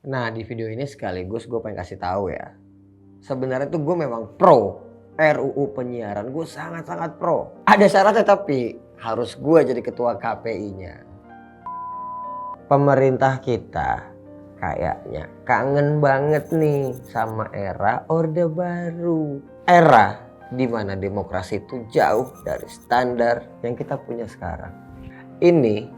Nah, di video ini sekaligus gue pengen kasih tahu ya. Sebenarnya tuh gue memang pro RUU penyiaran. Gue sangat-sangat pro. Ada syaratnya tapi harus gue jadi ketua KPI-nya. Pemerintah kita kayaknya kangen banget nih sama era Orde Baru. Era di mana demokrasi itu jauh dari standar yang kita punya sekarang. Ini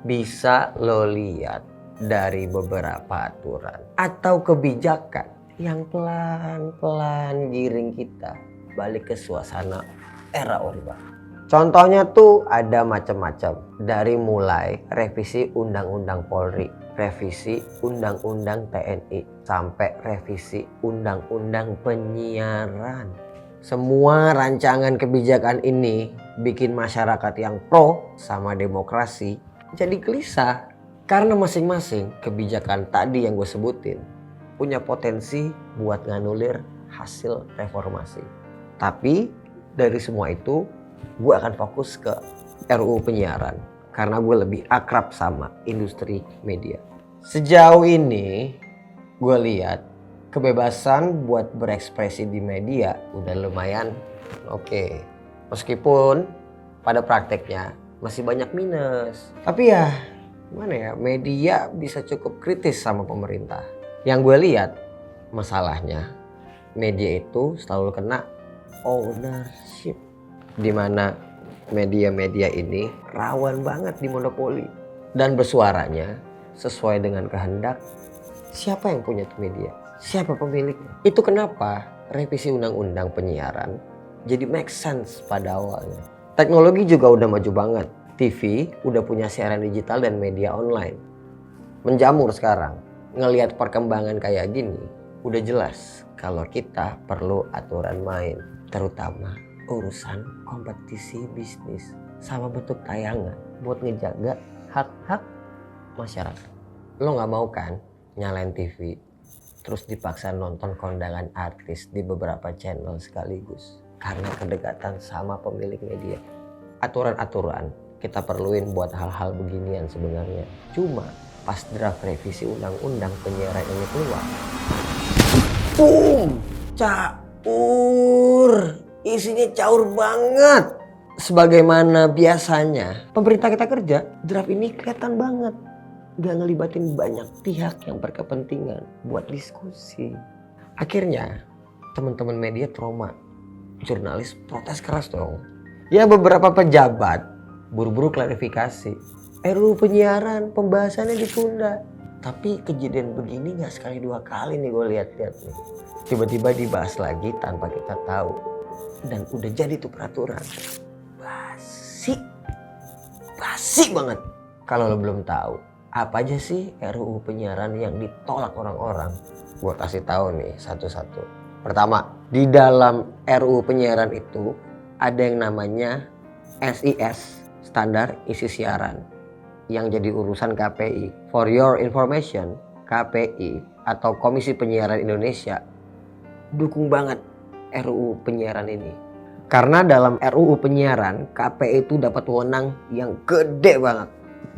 bisa lo lihat dari beberapa aturan atau kebijakan yang pelan-pelan giring kita balik ke suasana era Orde Baru. Contohnya tuh ada macam-macam, dari mulai revisi Undang-Undang Polri, revisi Undang-Undang TNI, sampai revisi Undang-Undang Penyiaran. Semua rancangan kebijakan ini bikin masyarakat yang pro sama demokrasi jadi gelisah. Karena masing-masing kebijakan tadi yang gue sebutin punya potensi buat nganulir hasil reformasi. Tapi dari semua itu gue akan fokus ke RUU penyiaran karena gue lebih akrab sama industri media. Sejauh ini gue lihat kebebasan buat berekspresi di media udah lumayan oke. Meskipun pada prakteknya masih banyak minus. Tapi ya gimana ya, media bisa cukup kritis sama pemerintah. Yang gue lihat masalahnya media itu selalu kena ownership, dimana media-media ini rawan banget dimonopoli dan bersuaranya sesuai dengan kehendak siapa yang punya tuh media, siapa pemiliknya. Itu kenapa revisi undang-undang penyiaran jadi make sense pada awalnya. Teknologi juga udah maju banget. TV udah punya siaran digital dan media online. Menjamur sekarang. Ngelihat perkembangan kayak gini, udah jelas kalau kita perlu aturan main. Terutama urusan kompetisi bisnis sama bentuk tayangan buat ngejaga hak-hak masyarakat. Lo gak mau kan nyalain TV terus dipaksa nonton kondangan artis di beberapa channel sekaligus karena kedekatan sama pemilik media. Aturan-aturan kita perluin buat hal-hal beginian sebenarnya. Cuma pas draft revisi undang-undang penyiaran ini keluar, boom, caur, isinya caur banget. Sebagaimana biasanya pemerintah kita kerja, draft ini kelihatan banget gak ngelibatin banyak pihak yang berkepentingan buat diskusi. Akhirnya teman-teman media trauma, jurnalis protes keras dong. Ya beberapa pejabat buru-buru klarifikasi. RUU penyiaran pembahasannya ditunda. Tapi kejadian begini gak sekali dua kali nih gue lihat-lihat nih. Tiba-tiba dibahas lagi tanpa kita tahu. Dan udah jadi tuh peraturan. Basi banget. Kalau lo belum tahu, apa aja sih RUU penyiaran yang ditolak orang-orang? Gue kasih tahu nih satu-satu. Pertama, di dalam RUU penyiaran itu ada yang namanya SIS, standar isi siaran, yang jadi urusan KPI. For your information, KPI atau Komisi Penyiaran Indonesia dukung banget RUU penyiaran ini. Karena dalam RUU penyiaran, KPI itu dapat wewenang yang gede banget.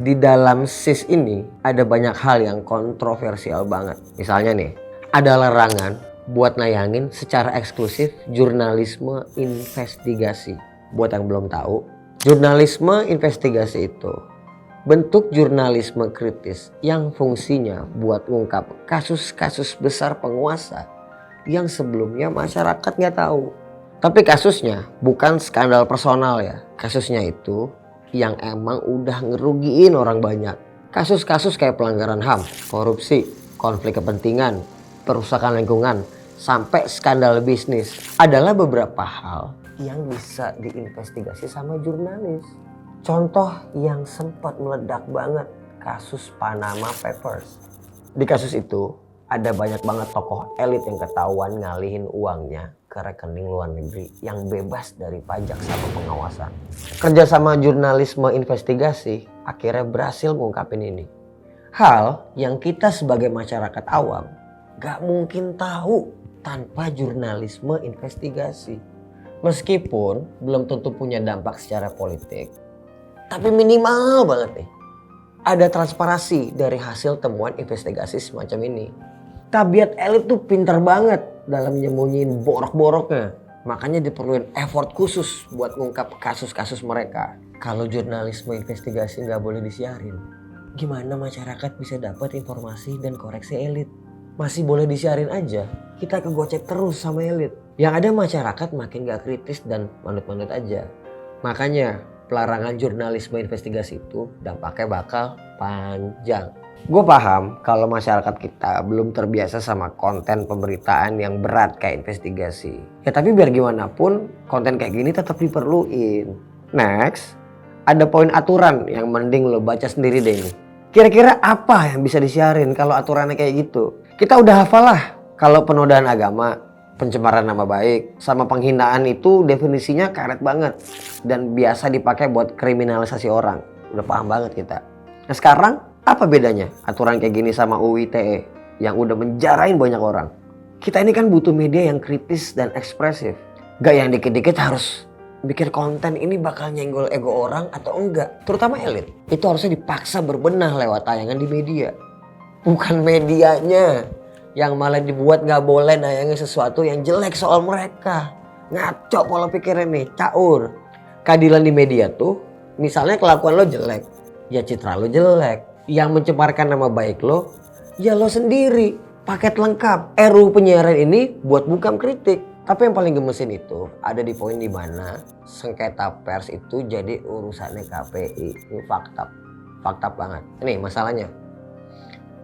Di dalam SIS ini ada banyak hal yang kontroversial banget. Misalnya nih, ada larangan buat nayangin secara eksklusif jurnalisme investigasi. Buat yang belum tahu, jurnalisme investigasi itu bentuk jurnalisme kritis yang fungsinya buat ngungkap kasus-kasus besar penguasa yang sebelumnya masyarakat nggak tahu. Tapi kasusnya bukan skandal personal ya. Kasusnya itu yang emang udah ngerugiin orang banyak. Kasus-kasus kayak pelanggaran HAM, korupsi, konflik kepentingan, perusakan lingkungan, sampai skandal bisnis adalah beberapa hal yang bisa diinvestigasi sama jurnalis. Contoh yang sempat meledak banget, kasus Panama Papers. Di kasus itu ada banyak banget tokoh elit yang ketahuan ngalihin uangnya ke rekening luar negeri yang bebas dari pajak sama pengawasan. Kerjasama jurnalisme investigasi akhirnya berhasil mengungkapin ini. Hal yang kita sebagai masyarakat awam gak mungkin tahu tanpa jurnalisme investigasi. Meskipun belum tentu punya dampak secara politik, tapi minimal banget nih ada transparansi dari hasil temuan investigasi semacam ini. Tabiat elit tuh pintar banget dalam nyembunyiin borok-boroknya. Makanya diperluin effort khusus buat ngungkap kasus-kasus mereka. Kalau jurnalisme investigasi nggak boleh disiarin, gimana masyarakat bisa dapat informasi dan koreksi elit? Masih boleh disiarin aja, kita kegocek terus sama elit. Yang ada masyarakat makin gak kritis dan manut-manut aja. Makanya pelarangan jurnalisme investigasi itu dampaknya bakal panjang. Gue paham kalau masyarakat kita belum terbiasa sama konten pemberitaan yang berat kayak investigasi. Ya tapi biar gimana pun konten kayak gini tetap diperluin. Next, ada poin aturan yang mending lo baca sendiri deh ini. Kira-kira apa yang bisa disiarin kalau aturannya kayak gitu? Kita udah hafal lah kalau penodaan agama, pencemaran nama baik, sama penghinaan itu definisinya karet banget. Dan biasa dipakai buat kriminalisasi orang. Udah paham banget kita. Nah sekarang apa bedanya aturan kayak gini sama UU ITE yang udah menjarain banyak orang? Kita ini kan butuh media yang kritis dan ekspresif. Gak yang dikit-dikit harus bikin konten ini bakal nyenggol ego orang atau enggak. Terutama elit. Itu harusnya dipaksa berbenah lewat tayangan di media. Bukan medianya yang malah dibuat gak boleh nayangin sesuatu yang jelek soal mereka. Ngaco pola pikirnya nih, caur. Keadilan di media tuh misalnya kelakuan lo jelek, ya citra lo jelek. Yang mencemarkan nama baik lo, ya lo sendiri. Paket lengkap. RUU penyiaran ini buat bungkam kritik. Tapi yang paling gemesin itu ada di poin dimana sengketa pers itu jadi urusannya KPI. Ini fakta banget. Ini masalahnya.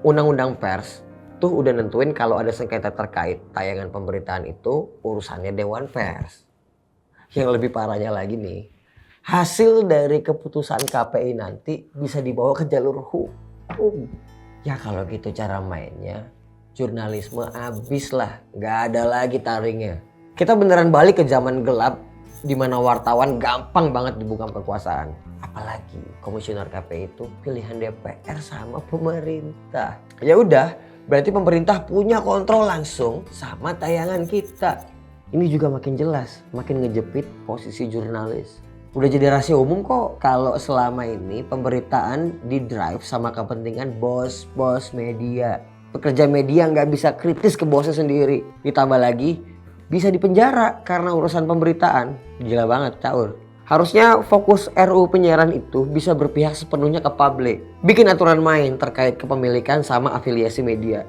Undang-undang pers tuh udah nentuin kalau ada sengketa terkait tayangan pemberitaan itu urusannya Dewan Pers. Yang lebih parahnya lagi nih, hasil dari keputusan KPI nanti bisa dibawa ke jalur hukum. Ya kalau gitu cara mainnya, jurnalisme abis lah, gak ada lagi taringnya. Kita beneran balik ke zaman gelap di mana wartawan gampang banget dibungkam kekuasaan. Apalagi komisioner KPI itu pilihan DPR sama pemerintah. Ya udah, berarti pemerintah punya kontrol langsung sama tayangan kita. Ini juga makin jelas, makin ngejepit posisi jurnalis. Udah jadi rahasia umum kok kalau selama ini pemberitaan di drive sama kepentingan bos-bos media. Pekerja media nggak bisa kritis ke bosnya sendiri. Ditambah lagi bisa dipenjara karena urusan pemberitaan. Gila banget, caur. Harusnya fokus RUU penyiaran itu bisa berpihak sepenuhnya ke publik. Bikin aturan main terkait kepemilikan sama afiliasi media.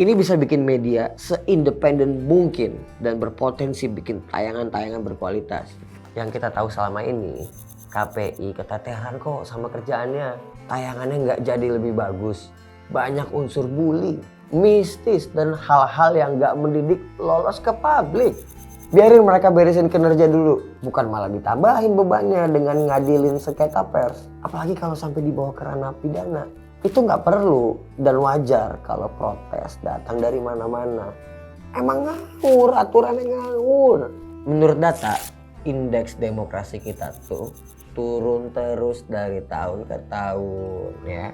Ini bisa bikin media seindependen mungkin dan berpotensi bikin tayangan-tayangan berkualitas. Yang kita tahu selama ini, KPI keteteran kok sama kerjaannya. Tayangannya nggak jadi lebih bagus. Banyak unsur bully, mistis, dan hal-hal yang gak mendidik lolos ke publik. Biarin mereka beresin kinerja dulu, bukan malah ditambahin bebannya dengan ngadilin sengketa pers. Apalagi kalau sampai dibawa ke ranah pidana. Itu gak perlu dan wajar kalau protes datang dari mana-mana. Emang ngawur, aturannya ngawur. Menurut data, indeks demokrasi kita tuh turun terus dari tahun ke tahun ya.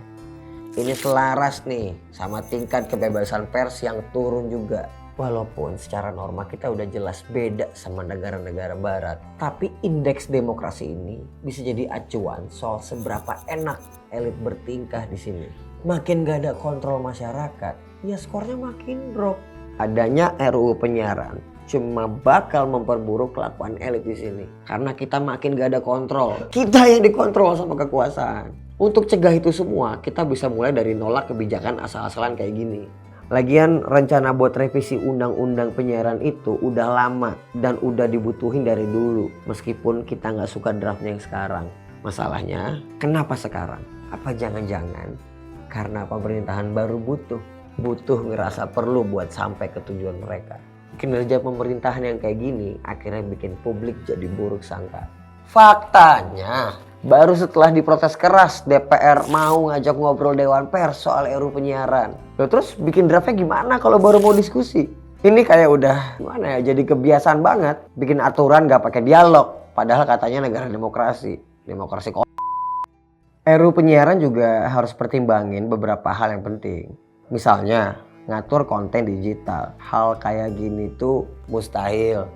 Ini selaras nih sama tingkat kebebasan pers yang turun juga. Walaupun secara norma kita udah jelas beda sama negara-negara barat. Tapi indeks demokrasi ini bisa jadi acuan soal seberapa enak elit bertingkah di sini. Makin gak ada kontrol masyarakat, ya skornya makin drop. Adanya RUU penyiaran cuma bakal memperburuk kelakuan elit di sini. Karena kita makin gak ada kontrol. Kita yang dikontrol sama kekuasaan. Untuk cegah itu semua, kita bisa mulai dari nolak kebijakan asal-asalan kayak gini. Lagian rencana buat revisi undang-undang penyiaran itu udah lama dan udah dibutuhin dari dulu. Meskipun kita nggak suka draftnya yang sekarang. Masalahnya, kenapa sekarang? Apa jangan-jangan karena pemerintahan baru butuh ngerasa perlu buat sampai ke tujuan mereka. Kinerja pemerintahan yang kayak gini akhirnya bikin publik jadi buruk sangka. Faktanya, baru setelah diprotes keras DPR mau ngajak ngobrol Dewan Pers soal RUU penyiaran. Loh, terus bikin draftnya gimana kalau baru mau diskusi? Ini kayak udah gimana ya, jadi kebiasaan banget bikin aturan gak pakai dialog. Padahal katanya negara demokrasi. Demokrasi kok. RUU penyiaran juga harus pertimbangin beberapa hal yang penting. Misalnya ngatur konten digital. Hal kayak gini tuh mustahil.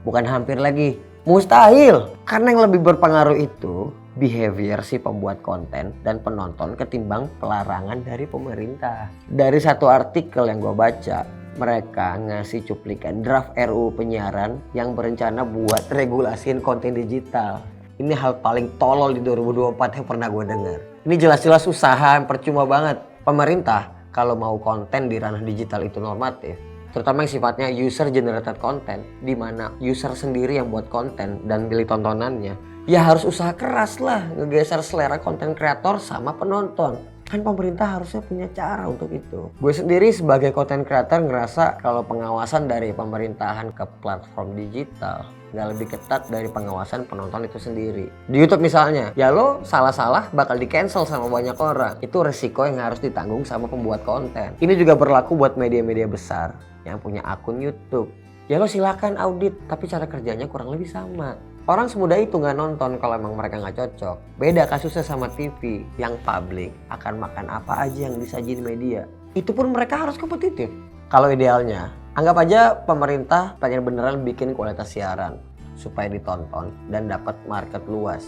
Bukan hampir lagi. Mustahil. Karena yang lebih berpengaruh itu behavior si pembuat konten dan penonton ketimbang pelarangan dari pemerintah. Dari satu artikel yang gue baca, mereka ngasih cuplikan draft RUU penyiaran yang berencana buat regulasiin konten digital. Ini hal paling tolol di 2024 yang pernah gue dengar. Ini jelas-jelas usaha yang percuma banget. Pemerintah kalau mau konten di ranah digital itu normatif, terutama yang sifatnya user generated content, di mana user sendiri yang buat konten dan pilih tontonannya, ya harus usaha keras lah ngegeser selera konten kreator sama penonton. Kan pemerintah harusnya punya cara untuk itu. Gue sendiri sebagai konten kreator ngerasa kalau pengawasan dari pemerintahan ke platform digital nggak lebih ketat dari pengawasan penonton itu sendiri. Di YouTube misalnya, ya lo salah-salah bakal di cancel sama banyak orang. Itu resiko yang harus ditanggung sama pembuat konten. Ini juga berlaku buat media-media besar yang punya akun YouTube. Ya lo silakan audit, tapi cara kerjanya kurang lebih sama. Orang semudah itu nggak nonton kalau emang mereka nggak cocok. Beda kasusnya sama TV yang publik akan makan apa aja yang disajiin media. Itu pun mereka harus kompetitif. Kalau idealnya, anggap aja pemerintah pengen beneran bikin kualitas siaran supaya ditonton dan dapat market luas.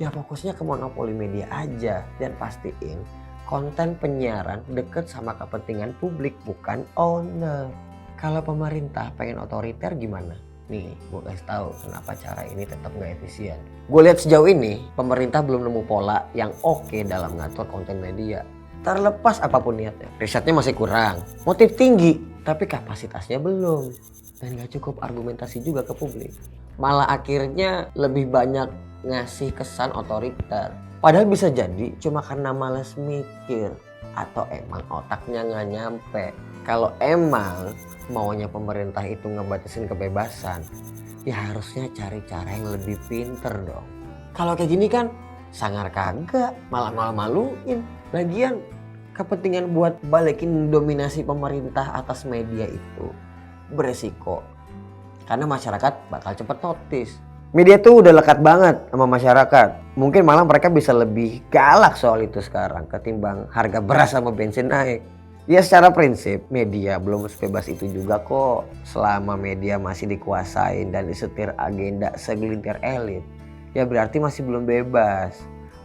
Ya fokusnya ke monopoli media aja dan pastiin konten penyiaran deket sama kepentingan publik bukan owner. Kalau pemerintah pengen otoriter gimana? Nih, gue kasih tahu kenapa cara ini tetap nggak efisien. Gue lihat sejauh ini pemerintah belum nemu pola yang oke dalam ngatur konten media. Terlepas apapun niatnya, risetnya masih kurang, motif tinggi, tapi kapasitasnya belum. Dan gak cukup argumentasi juga ke publik. Malah akhirnya lebih banyak ngasih kesan otoriter. Padahal bisa jadi cuma karena malas mikir. Atau emang otaknya gak nyampe. Kalau emang maunya pemerintah itu ngebatasin kebebasan, ya harusnya cari cara yang lebih pinter dong. Kalau kayak gini kan sangar kagak, malah malu-maluin. Lagian kepentingan buat balikin dominasi pemerintah atas media itu beresiko. Karena masyarakat bakal cepet notice. Media tuh udah lekat banget sama masyarakat. Mungkin malah mereka bisa lebih galak soal itu sekarang ketimbang harga beras sama bensin naik. Ya secara prinsip media belum sebebas itu juga kok. Selama media masih dikuasain dan disetir agenda segelintir elit, ya berarti masih belum bebas.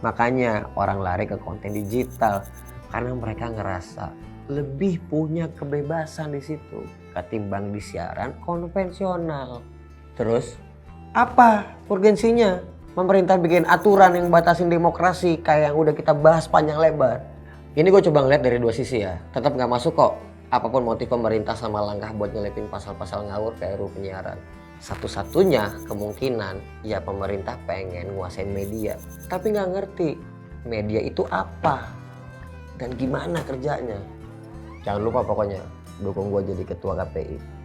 Makanya orang lari ke konten digital karena mereka ngerasa lebih punya kebebasan di situ ketimbang di siaran konvensional. Terus apa urgensinya pemerintah bikin aturan yang batasin demokrasi kayak yang udah kita bahas panjang lebar? Ini gue coba ngeliat dari dua sisi ya. Tetap gak masuk kok apapun motif pemerintah sama langkah buat nyelipin pasal-pasal ngawur kayak RUU penyiaran. Satu-satunya kemungkinan ya pemerintah pengen nguasain media, tapi gak ngerti media itu apa dan gimana kerjanya. Jangan lupa pokoknya dukung gue jadi ketua KPI.